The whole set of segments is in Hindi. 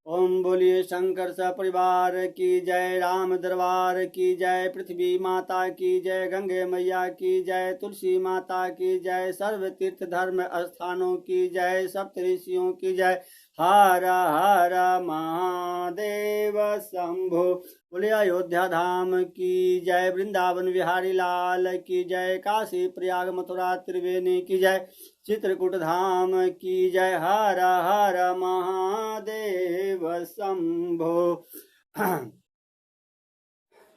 ओम बोलिए शंकर सपरिवार की जय, राम दरबार की जय, पृथ्वी माता की जय, गंगे मैया की जय, तुलसी माता की जय, सर्व तीर्थ धर्म स्थानों की जय, सप्त ऋषियों की जय। हर हर महादेव शंभो। बोले अयोध्या धाम की जय, वृंदावन विहारी लाल की जय, काशी प्रयाग मथुरा त्रिवेणी की जय, चित्रकूट धाम की जय। हर हर महादेव शंभो।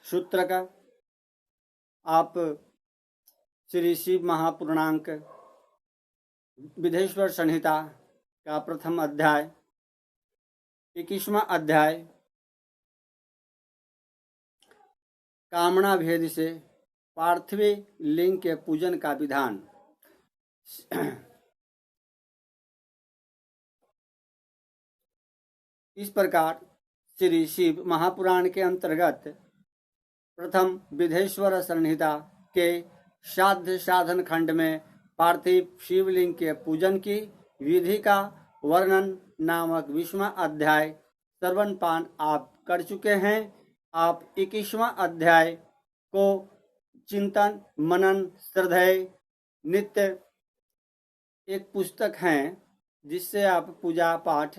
सूत्र का आप श्री शिव महापुराणांक विधेश्वर संहिता का प्रथम अध्याय 21वां अध्याय कामना भेद से पार्थिव लिंग के पूजन का विधान। इस प्रकार श्री शिव महापुराण के अंतर्गत प्रथम विधेश्वर संहिता के साध्य साधन खंड में पार्थिव शिवलिंग के पूजन की विधि का वर्णन नामक 20वां अध्याय श्रवणपान आप कर चुके हैं। आप 21वां अध्याय को चिंतन मनन श्रद्धेय नित्य एक पुस्तक है जिससे आप पूजा पाठ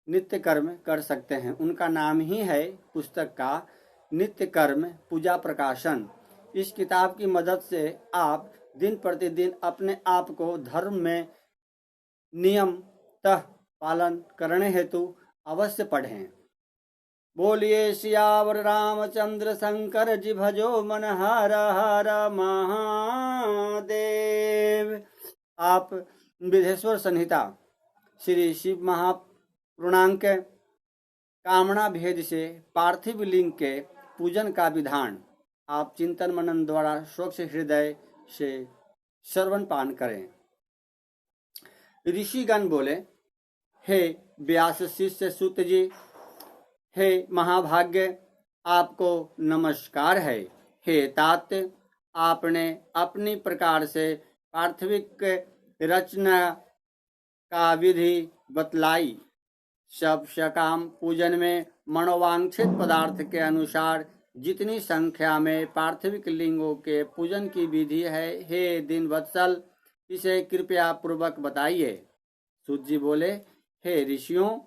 नित्य कर्म कर सकते हैं। उनका नाम ही है पुस्तक का नित्य कर्म पूजा प्रकाशन। इस किताब की मदद से आप दिन प्रतिदिन अपने आप को धर्म में नियमतः पालन करने हेतु अवश्य पढ़ें। बोलिए सियावर रामचंद्र शंकर जी भजो मन हर हर महादेव। आप विधेश्वर संहिता श्री शिव महापुराणांक कामना भेद से पार्थिव लिंग के पूजन का विधान आप चिंतन मनन द्वारा स्वच्छ हृदय से श्रवण पान करें। ऋषिगण बोले, हे व्यास शिष्य सूत जी, हे महाभाग्य, आपको नमस्कार है। हे तात, आपने अपनी प्रकार से पार्थिविक रचना का विधि बतलाई। सब सकाम पूजन में मनोवांछित पदार्थ के अनुसार जितनी संख्या में पार्थिविक लिंगों के पूजन की विधि है, हे दिन वत्सल, इसे कृपया पूर्वक बताइए। सूत जी बोले, हे ऋषियों,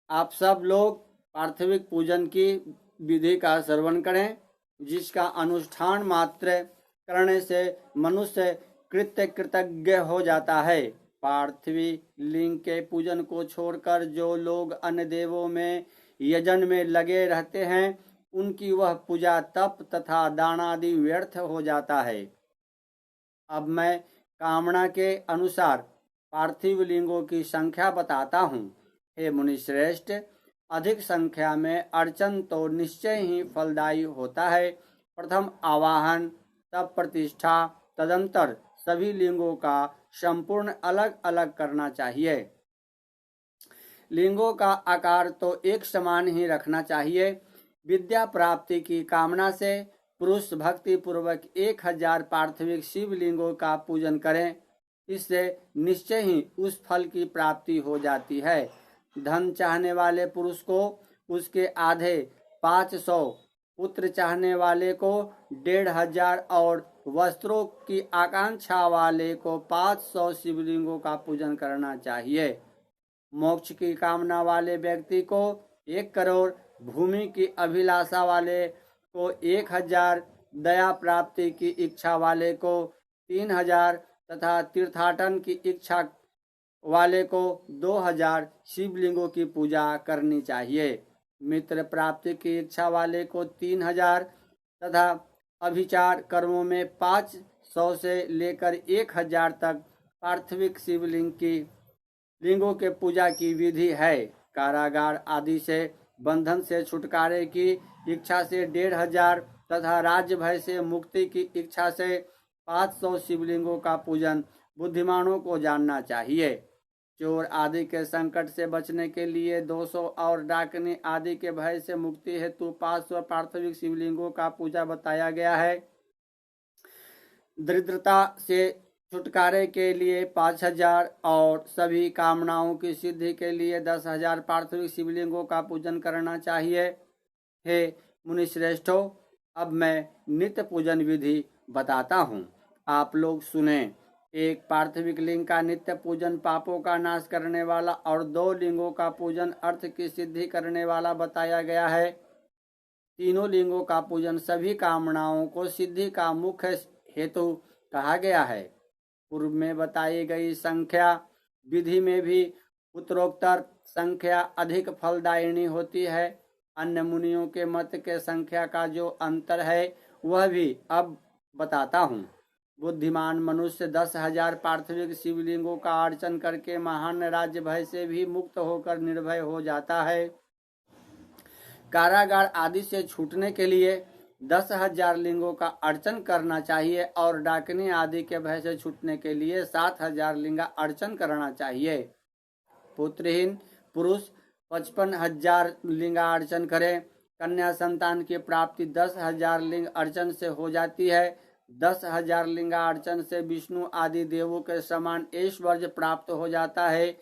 आप सब लोग पार्थिविक पूजन की विधि का श्रवण करें, जिसका अनुष्ठान मात्र करने से मनुष्य कृतज्ञ हो जाता है। पार्थिव लिंग के पूजन को छोड़कर जो लोग अन्य देवों में यजन में लगे रहते हैं, उनकी वह पूजा तप तथा दान आदि व्यर्थ हो जाता है। अब मैं कामना के अनुसार पार्थिव लिंगों की संख्या बताता हूँ। हे मुनिश्रेष्ठ, अधिक संख्या में अर्चन तो निश्चय ही फलदायी होता है। प्रथम आवाहन, तब प्रतिष्ठा, तदंतर सभी लिंगों का संपूर्ण अलग अलग करना चाहिए। लिंगों का आकार तो एक समान ही रखना चाहिए। विद्या प्राप्ति की कामना से पुरुष भक्ति पूर्वक 1000 पार्थिविक शिवलिंगों का पूजन करें। इससे निश्चय ही उस फल की प्राप्ति हो जाती है। धन चाहने वाले पुरुष को उसके आधे 500, पुत्र चाहने वाले को 1500 और वस्त्रों की आकांक्षा वाले को 500 शिवलिंगों का पूजन करना चाहिए। मोक्ष की कामना वाले व्यक्ति को 1 करोड़, भूमि की अभिलाषा वाले को 1000, दया प्राप्ति की इच्छा वाले को 3000 तथा तीर्थाटन की इच्छा वाले को 2000 शिवलिंगों की पूजा करनी चाहिए। मित्र प्राप्ति की इच्छा वाले को 3000 तथा अभिचार कर्मों में 500 से लेकर 1000 तक पार्थिविक शिवलिंग की लिंगों के पूजा की विधि है। कारागार आदि से बंधन से छुटकारे की इच्छा से 1500 तथा राज्य भय से मुक्ति की इच्छा से 500 शिवलिंगों का पूजन बुद्धिमानों को जानना चाहिए। चोर आदि के संकट से बचने के लिए 200 और डाकनी आदि के भय से मुक्ति हेतु 500 पार्थिविक शिवलिंगों का पूजा बताया गया है। दरिद्रता से छुटकारे के लिए 5,000 और सभी कामनाओं की सिद्धि के लिए 10,000 पार्थिव शिवलिंगों का पूजन करना चाहिए। हे मुनिश्रेष्ठों, अब मैं नित्य पूजन विधि बताता हूँ, आप लोग सुने। एक पार्थिविक लिंग का नित्य पूजन पापों का नाश करने वाला और 2 लिंगों का पूजन अर्थ की सिद्धि करने वाला बताया गया है। तीनों लिंगों का पूजन सभी कामनाओं को सिद्धि का मुख्य हेतु कहा गया है। पूर्व में बताई गई संख्या विधि में भी उत्तरोत्तर संख्या अधिक फलदायिनी होती है। अन्य मुनियों के मत के संख्या का जो अंतर है वह भी अब बताता हूँ। बुद्धिमान मनुष्य 10,000 पार्थिविक शिवलिंगों का अर्चन करके महान राज्य भय से भी मुक्त होकर निर्भय हो जाता है। कारागार आदि से छूटने के लिए 10,000 लिंगों का अर्चन करना चाहिए और डाकनी आदि के भय से छूटने के लिए 7,000 लिंगा अर्चन करना चाहिए। पुत्रहीन पुरुष 55,000 लिंगा अर्चन करे। कन्या संतान की प्राप्ति 10,000 लिंग अर्चन से हो जाती है। 10,000 लिंगा अर्चन से विष्णु आदि देवों के समान ऐश्वर्य प्राप्त हो जाता है।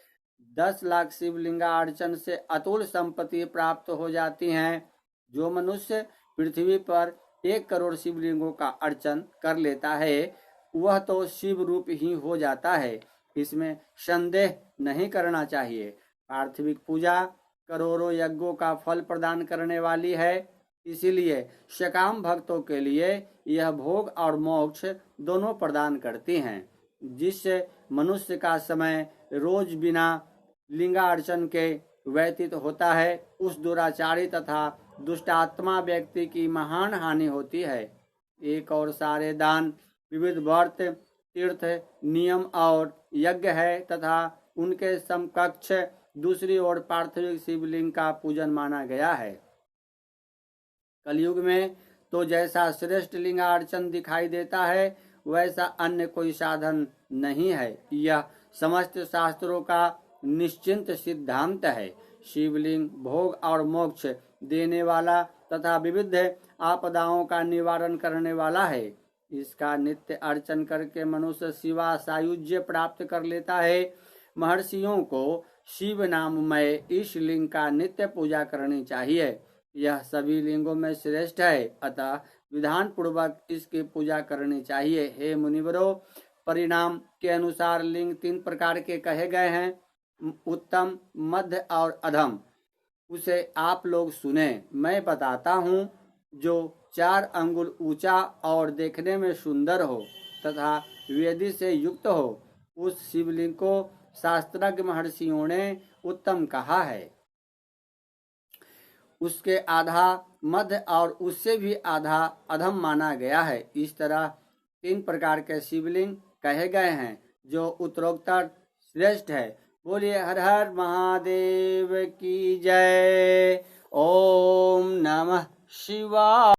10 लाख शिवलिंगा अर्चन से अतुल संपत्ति प्राप्त हो जाती हैं। जो मनुष्य पृथ्वी पर 1 करोड़ शिवलिंगों का अर्चन कर लेता है वह तो शिव रूप ही हो जाता है, इसमें संदेह नहीं करना चाहिए। पार्थिविक पूजा करोड़ों यज्ञों का फल प्रदान करने वाली है, इसीलिए सकाम भक्तों के लिए यह भोग और मोक्ष दोनों प्रदान करती हैं। जिससे मनुष्य का समय रोज बिना लिंगा अर्चन के व्यतीत होता है, उस दुराचारी तथा दुष्टात्मा व्यक्ति की महान हानि होती है। एक और सारे दान, विविध व्रत, तीर्थ, नियम और यज्ञ है तथा उनके समकक्ष दूसरी ओर पार्थिविक शिवलिंग का पूजन माना गया है। कलयुग में तो जैसा श्रेष्ठ लिंगा अर्चन दिखाई देता है वैसा अन्य कोई साधन नहीं है। यह समस्त शास्त्रों का निश्चिंत सिद्धांत है। शिवलिंग भोग और मोक्ष देने वाला तथा विविध आपदाओं का निवारण करने वाला है। इसका नित्य अर्चन करके मनुष्य शिवा सायुज्य प्राप्त कर लेता है। महर्षियों को शिव नाममय इस लिंग का नित्य पूजा करनी चाहिए। यह सभी लिंगों में श्रेष्ठ है, अतः विधान पूर्वक इसकी पूजा करनी चाहिए। हे मुनिवरों, परिणाम के अनुसार लिंग 3 प्रकार के कहे गए हैं, उत्तम, मध्य और अधम। उसे आप लोग सुने। मैं बताता हूँ। जो 4 अंगुल ऊंचा और देखने में सुंदर हो तथा वेदी से युक्त हो, उस शिवलिंग को शास्त्रज्ञ महर्षियों ने उत्तम कहा है। उसके आधा मध्य और उससे भी आधा अधम माना गया है। इस तरह 3 प्रकार के शिवलिंग कहे गए हैं जो उत्तरोत्तर श्रेष्ठ है। बोलिए हर हर महादेव की जय। ओम नमः शिवाय।